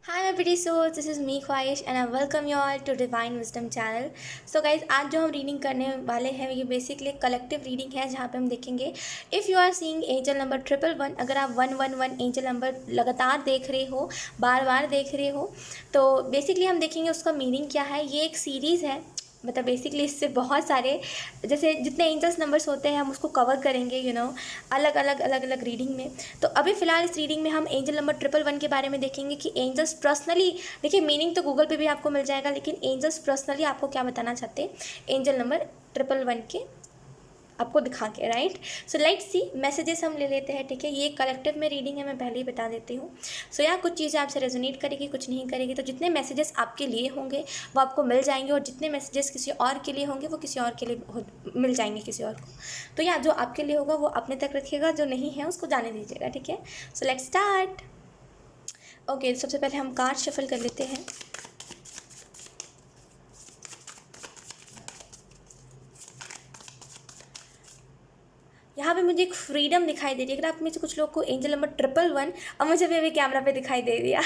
Hi my pretty souls, this is me ख्वाहिश and I welcome you all to Divine Wisdom channel. So guys, आज जो हम reading करने वाले हैं ये बेसिकली कलेक्टिव रीडिंग है जहाँ पे हम देखेंगे if you are seeing angel number 111, अगर आप 111 एंजल नंबर लगातार देख रहे हो, बार बार देख रहे हो, तो बेसिकली हम देखेंगे उसका मीनिंग क्या है। ये एक सीरीज़ है, मतलब बेसिकली इससे बहुत सारे जैसे जितने एंजल्स नंबर्स होते हैं हम उसको कवर करेंगे अलग अलग रीडिंग में। तो अभी फ़िलहाल इस रीडिंग में हम एंजल नंबर 111 के बारे में देखेंगे कि एंजल्स पर्सनली, देखिए मीनिंग तो गूगल पे भी आपको मिल जाएगा, लेकिन एंजल्स पर्सनली आपको क्या बताना चाहते हैं एंजल नंबर 111 के आपको दिखा के, right. So let's see messages हम ले लेते हैं, ठीक है। ये कलेक्टिव में रीडिंग है, मैं पहले ही बता देती हूँ। सो या कुछ चीज़ें आपसे रेजोनेट करेगी, कुछ नहीं करेगी। तो जितने मैसेजेस आपके लिए होंगे वो आपको मिल जाएंगे, और जितने मैसेजेस किसी और के लिए होंगे वो किसी और के लिए मिल जाएंगे, किसी और को। तो या जो आपके लिए होगा वो अपने तक रखिएगा, जो नहीं है उसको जाने दीजिएगा, ठीक है। So let's start. ओके, सबसे पहले हम कार्ड शफल कर लेते हैं। यहाँ पे मुझे एक फ्रीडम दिखाई दे रही है। अगर आप में से कुछ लोग को एंजल नंबर 111, और मुझे भी अभी कैमरा पे दिखाई दे दिया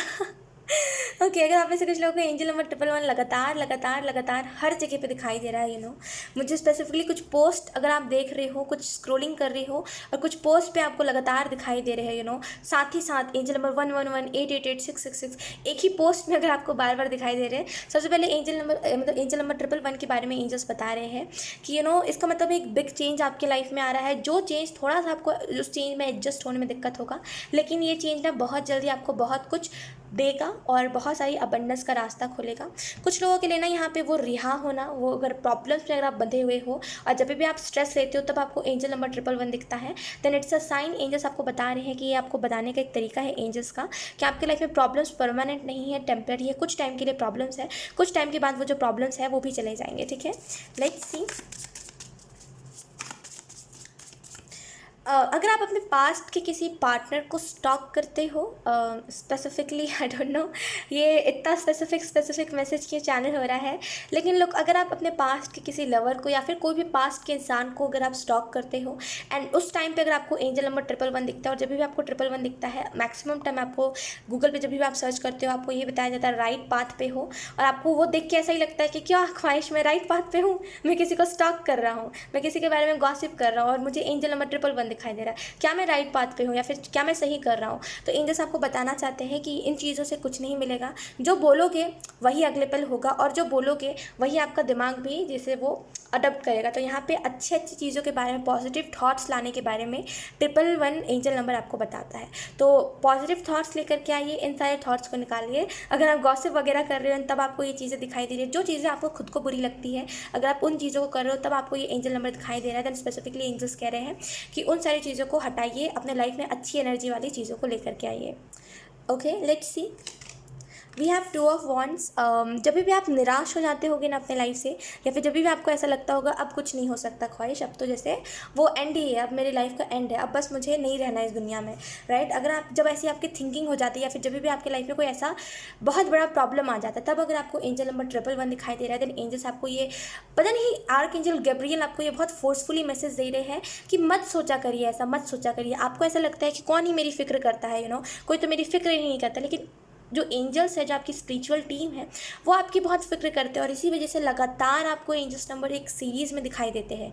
ओके, अगर आप में से कुछ लोगों को एंजल नंबर 111 लगातार लगातार लगातार हर जगह पे दिखाई दे रहा है, मुझे स्पेसिफिकली कुछ पोस्ट अगर आप देख रहे हो, कुछ स्क्रोलिंग कर रहे हो और कुछ पोस्ट पे आपको लगातार दिखाई दे रहे हैं, साथ ही साथ एंजल नंबर 111 888 666 एक ही पोस्ट में अगर आपको बार बार दिखाई दे रहे हैं। सबसे पहले एंजल नंबर 111 के बारे में एंजल्स बता रहे हैं कि इसका मतलब एक बिग चेंज आपके लाइफ में आ रहा है। जो चेंज थोड़ा सा आपको उस चेंज में एडजस्ट होने में दिक्कत होगा, लेकिन ये चेंज ना बहुत जल्दी आपको बहुत कुछ देगा और बहुत सारी अबंडेंस का रास्ता खोलेगा। कुछ लोगों के लिए ना यहाँ पे वो रिहा होना, वो अगर प्रॉब्लम्स में अगर आप बंधे हुए हो और जब भी आप स्ट्रेस लेते हो तब आपको एंजल नंबर 111 दिखता है, then it's a sign. Angels आपको बता रहे हैं कि ये आपको बताने का एक तरीका है एंजल्स का कि आपके लाइफ में प्रॉब्लम्स परमानेंट नहीं है, टेम्पररी है। कुछ टाइम के लिए प्रॉब्लम्स है, कुछ टाइम के बाद वो जो प्रॉब्लम्स है वो भी चले जाएंगे, ठीक है। Let's see. अगर आप अपने पास्ट के किसी पार्टनर को स्टॉक करते हो, स्पेसिफिकली आई डोंट नो ये इतना स्पेसिफिक मैसेज के चैनल हो रहा है, लेकिन लोग अगर आप अपने पास्ट के किसी लवर को या फिर कोई भी पास्ट के इंसान को अगर आप स्टॉक करते हो एंड उस टाइम पे अगर आपको एंजल नंबर 111 दिखता है, और जब भी आपको 111 दिखता है मैक्सिमम टाइम आपको गूगल पे जब भी आप सर्च करते हो आपको ये बताया जाता है राइट पाथ पे हो, और आपको वो देख के ऐसा ही लगता है कि क्या ख्वाहिश मैं राइट पाथ पे हूँ, मैं किसी को स्टॉक कर रहा हूँ, मैं किसी के बारे में गॉसिप कर रहा हूँ और मुझे एंजल नंबर 111 दिखाई दे रहा है, क्या मैं राइट पाथ पे हूँ या फिर क्या मैं सही कर रहा हूँ। तो एंजल्स आपको बताना चाहते हैं कि इन चीज़ों से कुछ नहीं मिलेगा। जो बोलोगे वही अगले पल होगा, और जो बोलोगे वही आपका दिमाग भी जिसे वो अडप्ट करेगा। तो यहाँ पे अच्छी अच्छी चीज़ों के बारे में, पॉजिटिव थॉट्स लाने के बारे में 111 एंजल नंबर आपको बताता है। तो पॉजिटिव थॉट्स लेकर के आइए, इन सारे थॉट्स को निकालिए। अगर आप गॉसिप वगैरह कर रहे हो तब आपको ये चीज़ें दिखाई दे रही है, जो चीज़ें आपको खुद को बुरी लगती है अगर आप उन चीज़ों को कर रहे हो तब आपको ये एंजल नंबर दिखाई दे रहा है, देन स्पेसिफिकली एंजल्स कह रहे हैं कि उन सारी चीज़ों को हटाइए, अपने लाइफ में अच्छी एनर्जी वाली चीज़ों को लेकर के आइए। Okay, let's see. We have 2 of wands. जब भी आप निराश हो जाते होगे ना अपने लाइफ से, या फिर जब भी आपको ऐसा लगता होगा अब कुछ नहीं हो सकता ख्वाहिश, अब तो जैसे वो एंड ही है, अब मेरी लाइफ का एंड है, अब बस मुझे नहीं रहना है इस दुनिया में, राइट। अगर आप जब ऐसी आपकी थिंकिंग हो जाती है या फिर जब भी आपकी लाइफ में कोई ऐसा बहुत बड़ा प्रॉब्लम आ जाता है, तब अगर आपको एंजल नंबर 111 दिखाई दे रहा है, देन एंजल्स आपको ये पता नहीं आर्क एंजल गैब्रियल आपको ये बहुत फोर्सफुली मैसेज दे रहे हैं कि मत सोचा करिए, ऐसा मत सोचा करिए। आपको ऐसा लगता है कि कौन ही मेरी फिक्र करता है, कोई तो मेरी फिक्र ही नहीं करता, लेकिन जो एंजल्स है, जो आपकी स्पिरिचुअल टीम है, वो आपकी बहुत फिक्र करते हैं, और इसी वजह से लगातार आपको एंजल्स नंबर एक सीरीज़ में दिखाई देते हैं।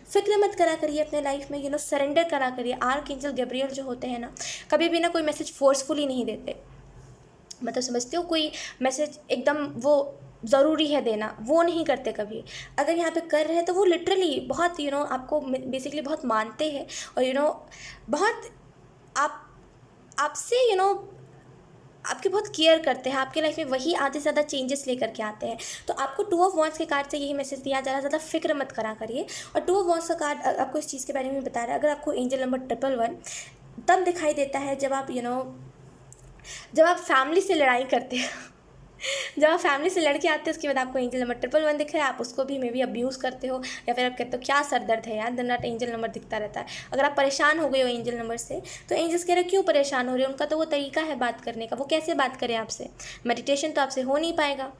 फिक्र मत करा करिए अपने लाइफ में, सरेंडर करा करिए। आर्क एंजल गैब्रियल जो होते हैं ना, कभी भी ना कोई मैसेज फोर्सफुली नहीं देते, मतलब समझते हो, कोई मैसेज एकदम वो ज़रूरी है देना, वो नहीं करते कभी। अगर यहाँ पे कर रहे हैं तो वो लिटरली बहुत आपको बेसिकली बहुत मानते हैं, और बहुत आप आपसे आपके बहुत केयर करते हैं, आपके लाइफ में वही आधे से ज़्यादा चेंजेस लेकर के आते हैं। तो आपको 2 ऑफ वॉन्ड्स के कार्ड से यही मैसेज दिया जा रहा है, ज़्यादा फिक्र मत करा करिए। और 2 ऑफ वॉन्ड्स का कार्ड आपको इस चीज़ के बारे में बता रहा है, अगर आपको एंजल नंबर 111 तब दिखाई देता है जब आप जब आप फैमिली से लड़ाई करते हैं जब आप फैमिली से लड़के आते हैं उसके बाद आपको एंजल नंबर 111 दिख रहा है, आप उसको भी मे बी अब्यूज़ करते हो, या फिर आप कहते हो क्या सर दर्द है यार, दिन रात एंजल नंबर दिखता रहता है। अगर आप परेशान हो गए हो एंजल नंबर से, तो एंजल्स कह रहे हो क्यों परेशान हो रहे हो, उनका तो वो तरीका है बात करने का, वो कैसे बात करें आपसे, मेडिटेशन तो आपसे हो नहीं पाएगा,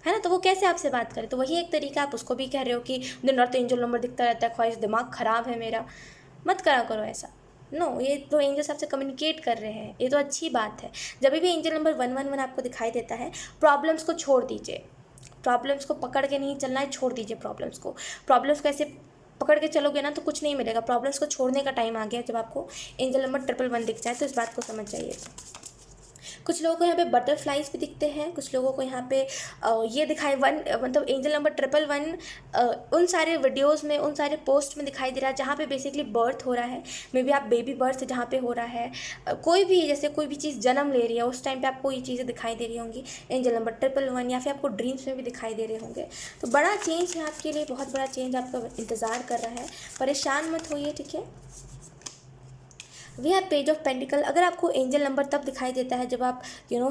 है ना, तो वो कैसे आपसे बात करें। तो वही एक तरीका, आप उसको भी कह रहे हो कि दिन रात एंजल नंबर दिखता रहता है, ख्वाहिश दिमाग ख़राब है मेरा, मत करा करो ऐसा। नो, ये तो एंजल्स आपसे कम्युनिकेट कर रहे हैं, ये तो अच्छी बात है। जब भी एंजल नंबर 111 आपको दिखाई देता है, प्रॉब्लम्स को छोड़ दीजिए, प्रॉब्लम्स को पकड़ के नहीं चलना है, छोड़ दीजिए प्रॉब्लम्स को ऐसे पकड़ के चलोगे ना तो कुछ नहीं मिलेगा। प्रॉब्लम्स को छोड़ने का टाइम आ गया। जब आपको एंजल नंबर 111 दिख जाए तो इस बात को समझ जाइए। कुछ लोगों को यहाँ पे बटरफ्लाइज भी दिखते हैं, कुछ लोगों को यहाँ पे ये दिखाई मतलब एंजल नंबर 111 उन सारे वीडियोस में, उन सारे पोस्ट में दिखाई दे रहा है जहाँ पे बेसिकली बर्थ हो रहा है। मे बी आप बेबी बर्थ जहाँ पे हो रहा है, कोई भी जैसे कोई भी चीज़ जन्म ले रही है, उस टाइम पे आपको ये चीज़ें दिखाई दे रही होंगी एंजल नंबर 111, या फिर आपको ड्रीम्स में भी दिखाई दे रहे होंगे। तो बड़ा चेंज है आपके लिए, बहुत बड़ा चेंज आपका इंतज़ार कर रहा है। परेशान मत होइए, ठीक है। We have page of pentacle. अगर आपको एंजल नंबर तब दिखाई देता है जब आप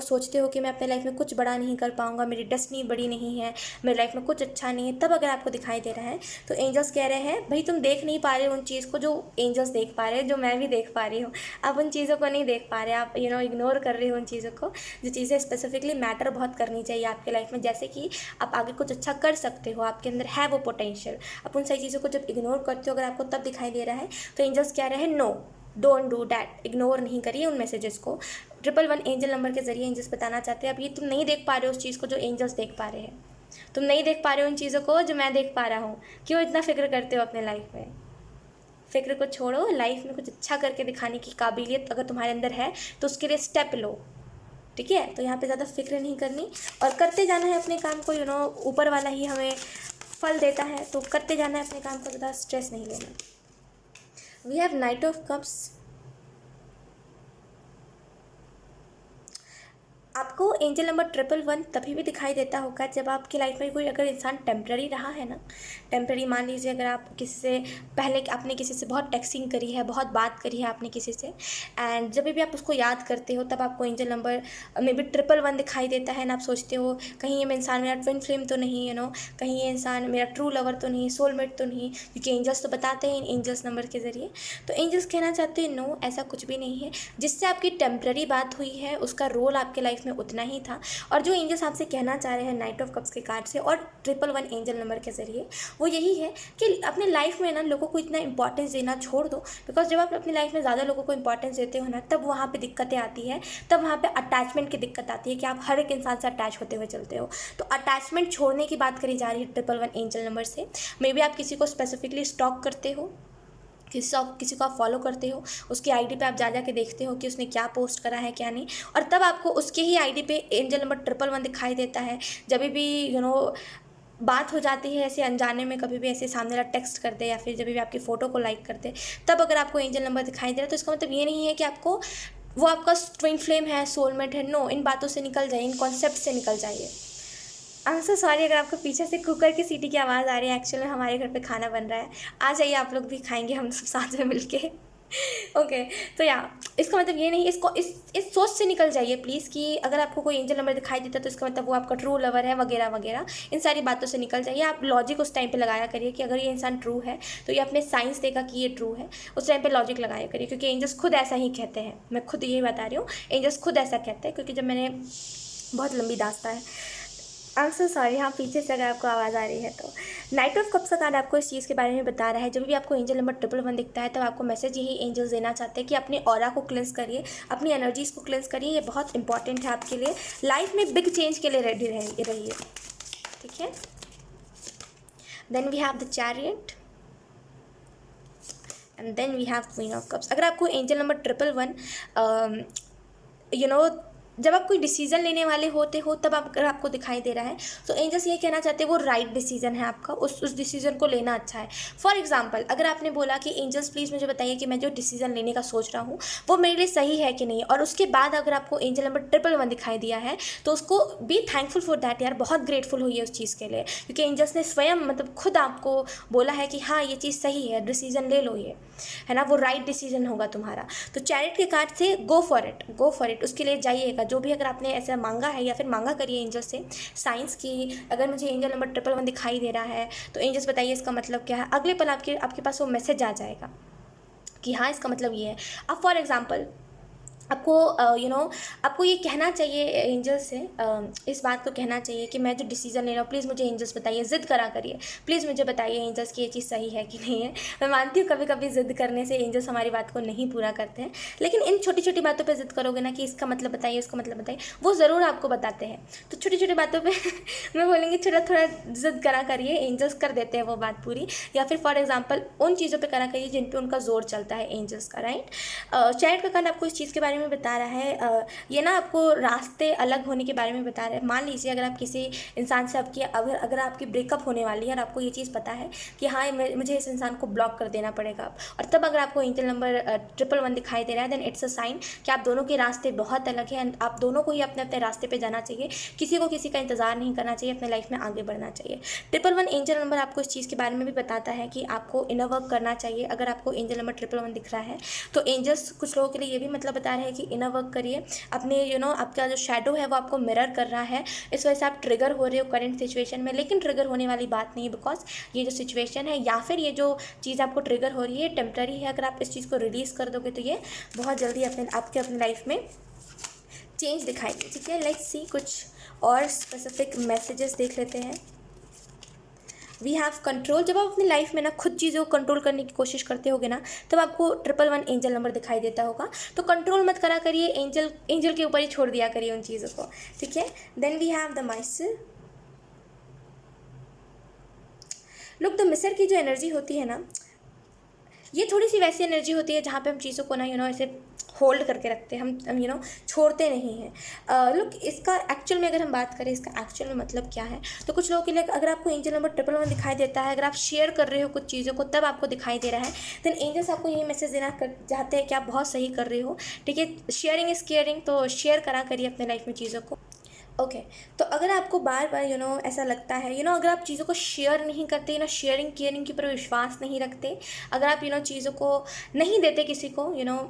सोचते हो कि मैं अपने लाइफ में कुछ बड़ा नहीं कर पाऊंगा, मेरी डेस्टिनी बड़ी नहीं है, मेरी लाइफ में कुछ अच्छा नहीं है, तब अगर आपको दिखाई दे रहा है तो एंजल्स कह रहे हैं भाई तुम देख नहीं पा रहे हो उन चीज़ को जो एंजल्स देख पा रहे हैं, जो मैं भी देख पा रही हूँ। आप उन चीज़ों को नहीं देख पा रहे, आप इग्नोर कर रहे हो उन चीज़ों को, जो चीज़ें स्पेसिफिकली मैटर बहुत करनी चाहिए आपके लाइफ में, जैसे कि आप आगे कुछ अच्छा कर सकते हो, आपके अंदर है वो पोटेंशियल। आप उन सारी चीज़ों को जब इग्नोर करते हो, अगर आपको तब दिखाई दे रहा है तो एंजल्स कह रहे हैं no, don't do that. Ignore नहीं करिए उन मैसेजेस को। 111 एंजल नंबर के जरिए एंजल्स बताना चाहते हैं अब ये तुम नहीं देख पा रहे हो उस चीज़ को जो एंजल्स देख पा रहे हैं, तुम नहीं देख पा रहे हो उन चीज़ों को जो मैं देख पा रहा हूँ। क्यों इतना फिक्र करते हो अपने लाइफ में? फिक्र को छोड़ो, लाइफ में कुछ अच्छा करके दिखाने की काबिलियत अगर तुम्हारे अंदर है तो उसके लिए स्टेप लो, ठीक है। तो यहाँ पे ज़्यादा फिक्र नहीं करनी और करते जाना है अपने काम को। ऊपर वाला ही हमें फल देता है, तो करते जाना है अपने काम को, ज़्यादा स्ट्रेस नहीं लेना। We have knight of cups. आपको एंजल नंबर 111 तभी भी दिखाई देता होगा जब आपकी लाइफ में कोई अगर इंसान टेम्प्रेरी रहा है ना, टेम्प्रेरी मान लीजिए अगर आप किसी से पहले आपने किसी से बहुत टेक्सिंग करी है, बहुत बात करी है आपने किसी से, एंड जब भी आप उसको याद करते हो तब आपको एंजल नंबर मे बी 111 दिखाई देता है ना। आप सोचते हो कहीं ये इंसान मेरा ट्विन फ्लेम तो नहीं, कहीं ये इंसान मेरा ट्रू लवर तो नहीं, सोलमेट तो नहीं, क्योंकि एंजल्स तो बताते हैं एंजल्स नंबर के ज़रिए। तो एंजल्स कहना चाहते हैं नो, ऐसा कुछ भी नहीं है। जिससे आपकी टेम्प्रेरी बात हुई है उसका रोल आपके लाइफ में उतना ही था। और जो एंजल्स आपसे कहना चाह रहे हैं नाइट ऑफ कप्स के कार्ड से और 111 एंजल नंबर के जरिए, वो यही है कि अपने लाइफ में ना लोगों को इतना इंपॉर्टेंस देना छोड़ दो। बिकॉज जब आप अपनी लाइफ में ज़्यादा लोगों को इंपॉर्टेंस देते हो ना, तब वहाँ पे दिक्कतें आती है, तब वहाँ पे अटैचमेंट की दिक्कत आती है कि आप हर एक इंसान से अटैच होते हुए चलते हो। तो अटैचमेंट छोड़ने की बात करी जा रही है 111 एंजल नंबर से। मे बी आप किसी को स्पेसिफिकली स्टॉक करते हो, किसी को आप फॉलो करते हो, उसकी आईडी पे आप जा के देखते हो कि उसने क्या पोस्ट करा है क्या नहीं, और तब आपको उसके ही आईडी पे एंजल नंबर 111 दिखाई देता है। जब भी बात हो जाती है ऐसे अनजाने में, कभी भी ऐसे सामने वाला टेक्स्ट कर दे या फिर जब भी आपकी फ़ोटो को लाइक कर दे, तब अगर आपको एंजल नंबर दिखाई दे रहा है तो इसका मतलब ये नहीं है कि आपको वो आपका ट्विन फ्लेम है, सोलमेट है। नो, इन बातों से निकल जाइए, इन कॉन्सेप्ट से निकल जाइए। आई एम सो सॉरी अगर आपको पीछे से कुकर की सीटी की आवाज़ आ रही है। एक्चुअली हमारे घर पे खाना बन रहा है, आ जाइए आप लोग भी, खाएंगे हम सब साथ में मिलके। ओके, तो इसका मतलब ये नहीं, इसको इस सोच से निकल जाइए प्लीज़ कि अगर आपको कोई एंजल नंबर दिखाई देता है तो इसका मतलब वो आपका ट्रू लवर है वगैरह वगैरह। इन सारी बातों से निकल जाइए। आप लॉजिक उस टाइम पे लगाया करिए कि अगर ये इंसान ट्रू है तो ये अपने साइंस देगा कि ये ट्रू है, उस टाइम पे लॉजिक लगाया करिए, क्योंकि एंजल्स खुद ऐसा ही कहते हैं। मैं खुद यही बता रही हूँ, एंजल्स खुद ऐसा कहते हैं, क्योंकि जब मैंने बहुत लंबी दास्तां है। आई एम सो सॉरी, हाँ पीछे से अगर आपको आवाज़ आ रही है तो। नाइट ऑफ कप्स का कार्ड आपको इस चीज़ के बारे में बता रहा है, जब भी आपको एंजल नंबर 111 दिखता है तब आपको मैसेज यही एंजल्स देना चाहते हैं कि अपने ऑरा को क्लेंस करिए, अपनी एनर्जीज़ को क्लेंस करिए। ये बहुत इंपॉर्टेंट है आपके लिए, लाइफ में बिग चेंज के लिए रेडी रहिए, ठीक है। Then we have the chariot and then we have queen of cups. अगर आपको एंजल नंबर 111 जब आप कोई डिसीजन लेने वाले होते हो तब अगर आपको दिखाई दे रहा है तो एंजल्स ये कहना चाहते हैं वो राइट डिसीजन है आपका, उस डिसीजन को लेना अच्छा है। फॉर एग्जांपल, अगर आपने बोला कि एंजल्स प्लीज़ मुझे बताइए कि मैं जो डिसीजन लेने का सोच रहा हूँ वो मेरे लिए सही है कि नहीं, और उसके बाद अगर आपको एंजल नंबर 111 दिखाई दिया है तो उसको बी थैंकफुल फॉर दैट यार, बहुत ग्रेटफुल हुई है उस चीज़ के लिए, क्योंकि एंजल्स ने स्वयं मतलब खुद आपको बोला है कि हाँ ये चीज़ सही है, डिसीजन ले लो, ये है ना, वो राइट डिसीजन होगा तुम्हारा। तो चैरिट के कार्ड से गो फॉर इट, उसके लिए जाइएगा। जो भी अगर आपने ऐसा मांगा है या फिर मांगा करिए एंजल से साइंस की, अगर मुझे एंजल नंबर 111 दिखाई दे रहा है तो एंजल्स बताइए इसका मतलब क्या है। अगले पल आपके पास वो मैसेज आ जाएगा कि हाँ इसका मतलब ये है। अब फॉर एग्जाम्पल आपको आपको ये कहना चाहिए एंजल से, इस बात को कहना चाहिए कि मैं जो डिसीज़न ले रहा हूँ प्लीज़ मुझे एंजल्स बताइए, ज़िद करा करिए, प्लीज़ मुझे बताइए एंजल्स कि ये चीज़ सही है कि नहीं है। मैं मानती हूँ कभी कभी ज़िद करने से एंजल्स हमारी बात को नहीं पूरा करते हैं, लेकिन इन छोटी छोटी बातों पर ज़िद करोगे ना कि इसका मतलब बताइए, उसका मतलब बताइए, वो ज़रूर आपको बताते हैं। तो छोटी छोटी बातों पर मैं बोलेंगी थोड़ा थोड़ा ज़िद करा करिए, एंजल्स कर देते हैं वो बात पूरी। या फिर फॉर एग्जाम्पल उन चीज़ों पर करा करिए जिन पर उनका जोर चलता है एंजल्स का, राइट। चैट का कार्ड आपको इस चीज़ के बारे में बता रहा है, ये ना आपको रास्ते अलग होने के बारे में बता रहा है। मान लीजिए अगर आप किसी इंसान से आपकी अगर आपकी ब्रेकअप होने वाली है और आपको ये चीज़ पता है कि हाँ मुझे इस इंसान को ब्लॉक कर देना पड़ेगा, और तब अगर आपको एंजल नंबर 111 दिखाई दे रहा है, देन इट्स अ साइन कि आप दोनों के रास्ते बहुत अलग हैं एंड आप दोनों को ही अपने अपने रास्ते पर जाना चाहिए, किसी को किसी का इंतजार नहीं करना चाहिए, अपने लाइफ में आगे बढ़ना चाहिए। 111 एंजल नंबर आपको इस चीज़ के बारे में भी बताता है कि आपको इनर वर्क करना चाहिए। अगर आपको एंजल नंबर 111 दिख रहा है तो एंजल्स कुछ लोगों के लिए ये भी मतलब बता रहे हैं कि इनर वर्क करिए, अपने आपका जो शैडो है वो आपको मिरर कर रहा है, इस वजह से आप ट्रिगर हो रहे हो करंट सिचुएशन में। लेकिन ट्रिगर होने वाली बात नहीं है, बिकॉज ये जो सिचुएशन है या फिर ये जो चीज़ आपको ट्रिगर हो रही है टेम्प्रेरी है। अगर आप इस चीज़ को रिलीज़ कर दोगे तो ये बहुत जल्दी अपनी लाइफ में चेंज दिखाएगी, ठीक है। लेट्स सी कुछ और स्पेसिफिक मैसेजेस देख लेते हैं। We have control. जब आप अपनी लाइफ में ना खुद चीज़ों को कंट्रोल करने की कोशिश करते होगे ना, तब आपको 111 एंजल नंबर दिखाई देता होगा। तो कंट्रोल मत करा करिए, एंजल के ऊपर ही छोड़ दिया करिए उन चीज़ों को, ठीक है। Then we have the miser. Look, the miser की जो एनर्जी होती है ना, ये थोड़ी सी वैसी एनर्जी होती है जहाँ पे हम चीज़ों को ना ऐसे होल्ड करके रखते हैं, हम छोड़ते नहीं हैं। लुक, इसका एक्चुअल में अगर हम बात करें इसका एक्चुअल में मतलब क्या है, तो कुछ लोगों के लिए अगर आपको एंजल नंबर 111 दिखाई देता है, अगर आप शेयर कर रहे हो कुछ चीज़ों को तब आपको दिखाई दे रहा है, देन एंजल्स आपको यही मैसेज देना चाहते हैं कि आप बहुत सही कर रहे हो, ठीक है। शेयरिंग इज़ केयरिंग, तो शेयर करा करिए अपने लाइफ में चीज़ों को। ओके तो अगर आपको बार बार ऐसा लगता है अगर आप चीज़ों को शेयर नहीं करते, शेयरिंग केयरिंग के ऊपर विश्वास नहीं रखते, अगर आप चीज़ों को नहीं देते किसी को,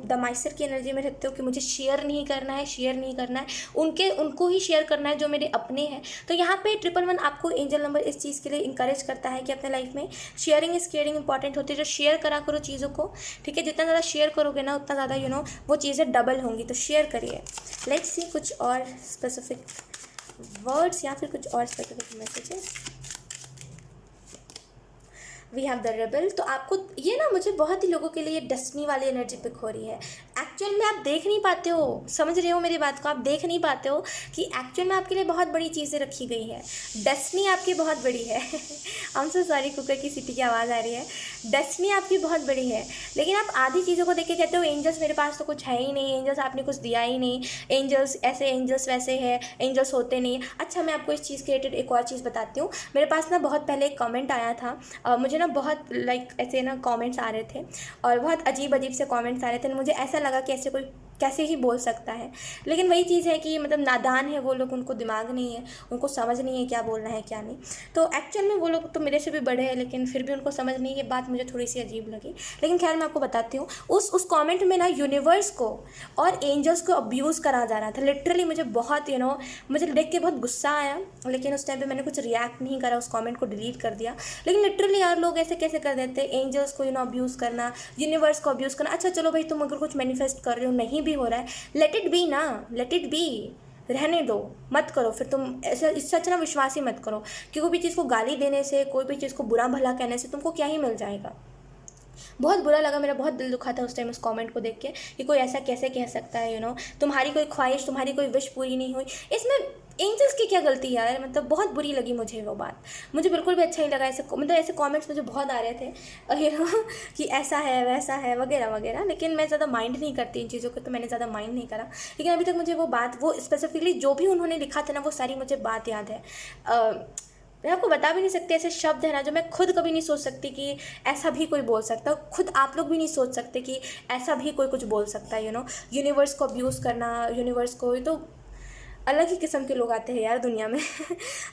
द माइसर की एनर्जी में रहते हो कि मुझे शेयर नहीं करना है, शेयर नहीं करना है, उनको ही शेयर करना है जो मेरे अपने हैं, तो यहाँ पे 111 आपको एंजल नंबर इस चीज़ के लिए इंकरेज करता है कि अपने लाइफ में शेयरिंग इज़ केयरिंग इंपॉर्टेंट होती है। जो शेयर करा करो चीज़ों को, ठीक है, जितना ज़्यादा शेयर करोगे ना उतना ज़्यादा वो चीज़ें डबल होंगी, तो शेयर करिए। लेट्स सी कुछ और स्पेसिफिक वर्ड्स या फिर कुछ और specific messages. We have the rebel. तो आपको ये ना मुझे बहुत ही लोगों के लिए डेस्टिनी वाली एनर्जी पिक हो रही है। एक्चुअल में आप देख नहीं पाते हो, समझ रहे हो मेरी बात को, आप देख नहीं पाते हो कि एक्चुअल में आपके लिए बहुत बड़ी चीज़ें रखी गई है। डेस्टिनी आपकी बहुत बड़ी है। I am so sorry, cooker की सीटी की आवाज़ आ रही है। डेस्टिनी आपकी बहुत बड़ी है, लेकिन आप आधी चीज़ों को देख के कहते हो एंजल्स मेरे पास तो कुछ है ही नहीं, एंजल्स आपने कुछ दिया ही नहीं, एंजल्स ऐसे एंजल्स वैसे है, एंजल्स होते नहीं। अच्छा, मैं आपको इस चीज़ के रिलेटेड एक और चीज़ बताती हूँ। मेरे पास ना बहुत पहले एक कमेंट आया था, मुझे ना बहुत ऐसे ना कमेंट्स आ रहे थे और बहुत अजीब अजीब से कमेंट्स आ रहे थे। मुझे ऐसा लगा कि ऐसे कोई कैसे ही बोल सकता है, लेकिन वही चीज़ है कि मतलब नादान है वो लोग, उनको दिमाग नहीं है, उनको समझ नहीं है क्या बोलना है क्या नहीं। तो एक्चुअल में वो लोग तो मेरे से भी बड़े हैं, लेकिन फिर भी उनको समझ नहीं, ये बात मुझे थोड़ी सी अजीब लगी। लेकिन खैर मैं आपको बताती हूँ, उस कमेंट में ना यूनिवर्स को और एंजल्स को अब्यूज़ करा जा रहा था। लिटरली मुझे बहुत मुझे देख के बहुत गुस्सा आया, लेकिन उस टाइम पे मैंने कुछ रिएक्ट नहीं करा, उस कमेंट को डिलीट कर दिया। लेकिन लिटरली यार लोग ऐसे कैसे कर देते, एंजल्स को अब्यूज़ करना, यूनिवर्स को अब्यूज़ करना। अच्छा चलो भाई, तुम अगर कुछ मैनिफेस्ट कर रहे हो, नहीं भी हो रहा है, लेट इट बी ना, लेट इट बी, रहने दो, मत करो। फिर तुम ऐसे इससे अच्छा ना विश्वास ही मत करो, कि कोई भी चीज़ को गाली देने से, कोई भी चीज़ को बुरा भला कहने से तुमको क्या ही मिल जाएगा। बहुत बुरा लगा, मेरा बहुत दिल दुखा था उस टाइम उस कमेंट को देख के कि कोई ऐसा कैसे कह सकता है, तुम्हारी कोई ख्वाहिश, तुम्हारी कोई विश पूरी नहीं हुई, इसमें एंजल्स की क्या गलती यार। मतलब बहुत बुरी लगी मुझे वो बात, मुझे बिल्कुल भी अच्छा नहीं लगा। ऐसे मतलब ऐसे कमेंट्स मुझे बहुत आ रहे थे कि ऐसा है वैसा है वगैरह वगैरह, लेकिन मैं ज़्यादा माइंड नहीं करती इन चीज़ों को, तो मैंने ज़्यादा माइंड नहीं करा। लेकिन अभी तक मुझे वो बात, वो स्पेसिफिकली जो भी उन्होंने लिखा था ना, वो सारी मुझे बात याद है। मैं आपको बता भी नहीं सकती, ऐसे शब्द है ना जो मैं खुद कभी नहीं सोच सकती कि ऐसा भी कोई बोल सकता, खुद आप लोग भी नहीं सोच सकते कि ऐसा भी कोई कुछ बोल सकता है। यूनिवर्स को अब्यूज़ करना, यूनिवर्स को, तो अलग ही किस्म के लोग आते हैं यार दुनिया में।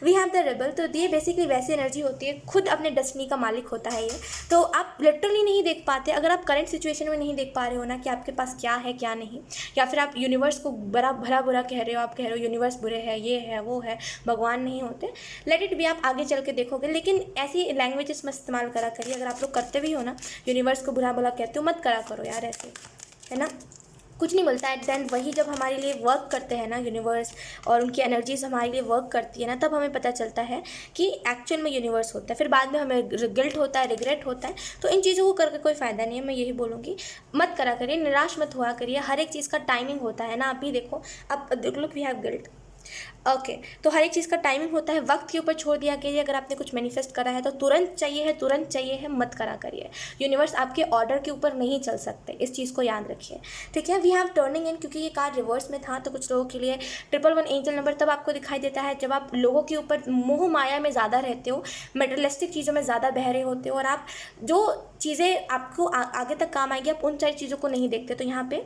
We have the rebel. तो ये बेसिकली वैसी एनर्जी होती है, खुद अपने डेस्टिनी का मालिक होता है ये। तो आप लिटरली नहीं देख पाते, अगर आप करंट सिचुएशन में नहीं देख पा रहे हो ना कि आपके पास क्या है क्या नहीं, या फिर आप यूनिवर्स को भला बुरा कह रहे हो, आप कह रहे हो यूनिवर्स बुरे है, ये है वो है, भगवान नहीं होते, लेट इट भी, आप आगे चल के देखोगे। लेकिन ऐसी लैंग्वेजेस में इस्तेमाल करा करिए, अगर आप लोग करते भी हो ना, यूनिवर्स को बुरा भला कहते हो, मत करा करो यार ऐसे, है ना। कुछ नहीं मिलता एट द एंड। वही जब हमारे लिए वर्क करते हैं ना यूनिवर्स, और उनकी एनर्जीज हमारे लिए वर्क करती है ना, तब हमें पता चलता है कि एक्चुअल में यूनिवर्स होता है। फिर बाद में हमें गिल्ट होता है, रिग्रेट होता है। तो इन चीज़ों को करके कोई फ़ायदा नहीं है, मैं यही बोलूँगी। मत करा करिए, निराश मत हुआ करिए। हर एक चीज़ का टाइमिंग होता है ना, आप भी देखो, अब look we have guilt. Okay, तो हर एक चीज़ का टाइमिंग होता है, वक्त के ऊपर छोड़ दिया कीजिए। अगर आपने कुछ मैनिफेस्ट करा है तो तुरंत चाहिए है, तुरंत चाहिए है, मत करा करिए। यूनिवर्स आपके ऑर्डर के ऊपर नहीं चल सकते, इस चीज़ को याद रखिए, ठीक है। वी हैव टर्निंग इन, क्योंकि ये कार्ड रिवर्स में था, तो कुछ लोगों के लिए 111 एंजल नंबर तब आपको दिखाई देता है जब आप लोगों के ऊपर मोह माया में ज़्यादा रहते हो, मेटेरियलिस्टिक चीज़ों में ज़्यादा बह रहे होते हो, और आप जो चीज़ें आपको आगे तक काम आएगी, आप उन सारी चीज़ों को नहीं देखते। तो यहाँ पे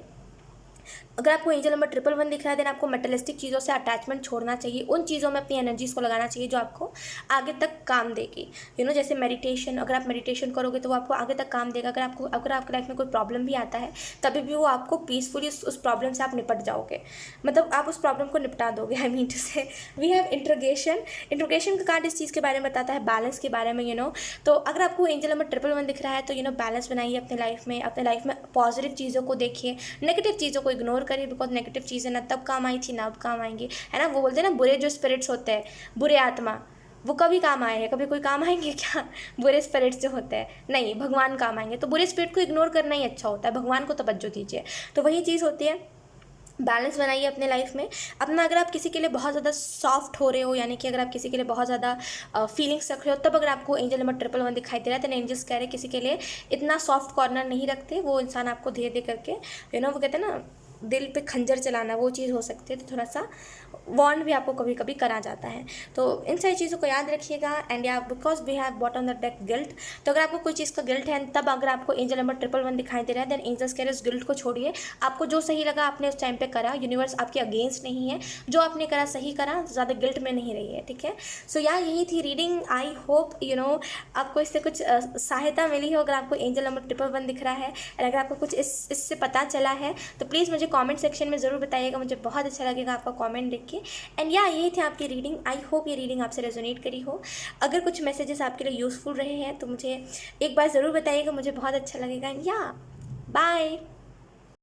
अगर आपको एंजल नंबर 111 दिख रहा है, देन आपको मेटलिस्टिक चीज़ों से अटैचमेंट छोड़ना चाहिए, उन चीज़ों में अपनी एनर्जीज़ को लगाना चाहिए जो आपको आगे तक काम देगी। जैसे मेडिटेशन, अगर आप मेडिटेशन करोगे तो वो आपको आगे तक काम देगा। अगर आपकी लाइफ में कोई प्रॉब्लम भी आता है, तभी भी वो आपको पीसफुली उस प्रॉब्लम से आप निपट जाओगे, मतलब आप उस प्रॉब्लम को निपटा दोगे। आई मीन टू से वी हैव इंट्रोगेशन का कार्ड इस चीज़ के बारे में बताता है, बैलेंस के बारे में। तो अगर आपको एंजल नंबर 111 दिख रहा है तो बैलेंस बनाइए अपने लाइफ में पॉजिटिव चीज़ों को देखिए, नेगेटिव चीज़ों को इग्नोर करिए, बिकॉज नेगेटिव चीज़ें ना तब काम आई थी ना अब काम आएंगी, है ना। वो बोलते हैं ना, बुरे जो स्पिरिट्स होते हैं, बुरे आत्मा, वो कभी काम आए हैं, कभी कोई काम आएंगे क्या? बुरे स्पिरिट्स जो होते हैं, नहीं, भगवान काम आएंगे। तो बुरे स्पिरिट को इग्नोर करना ही अच्छा होता है, भगवान को तवज्जो दीजिए। तो वही चीज़ होती है, बैलेंस बनाइए अपने लाइफ में अपना। अगर आप किसी के लिए बहुत ज़्यादा सॉफ्ट हो रहे हो, यानी कि अगर आप किसी के लिए बहुत ज़्यादा फीलिंग्स रख रहे हो, तब अगर आपको एंजल नंबर 111 दिखाई दे रहा है, तो एंजल्स कह रहे हैं किसी के लिए इतना सॉफ्ट कॉर्नर नहीं रखते। वो इंसान आपको धीरे धीरे करके वो कहते हैं ना, दिल पे खंजर चलाना, वो चीज़ हो सकती है। तो थोड़ा सा वार्न भी आपको कभी कभी करा जाता है। तो इन सारी चीज़ों को याद रखिएगा। एंड या because we have bought on the deck guilt, तो अगर आपको कोई चीज़ का गिल्ट है, तब अगर आपको एंजल नंबर 111 दिखाई दे रहा है, देन एंजल्स कह रहे हैं उस गिल्ट को छोड़िए। आपको जो सही लगा आपने उस टाइम पे करा, यूनिवर्स आपके अगेंस्ट नहीं है, जो आपने करा सही करा, ज़्यादा गिल्ट में नहीं रही है, ठीक है। सो यही थी रीडिंग। आई होप आपको इससे कुछ सहायता मिली हो। अगर आपको एंजल नंबर 111 दिख रहा है और अगर आपको कुछ इससे पता चला है, तो प्लीज़ मुझे कमेंट सेक्शन में ज़रूर बताइएगा, मुझे बहुत अच्छा लगेगा आपका कमेंट देख के। एंड यही थी आपकी रीडिंग। आई होप ये रीडिंग आपसे रेजोनेट करी हो। अगर कुछ मैसेजेस आपके लिए यूज़फुल रहे हैं तो मुझे एक बार ज़रूर बताइएगा, मुझे बहुत अच्छा लगेगा। And bye.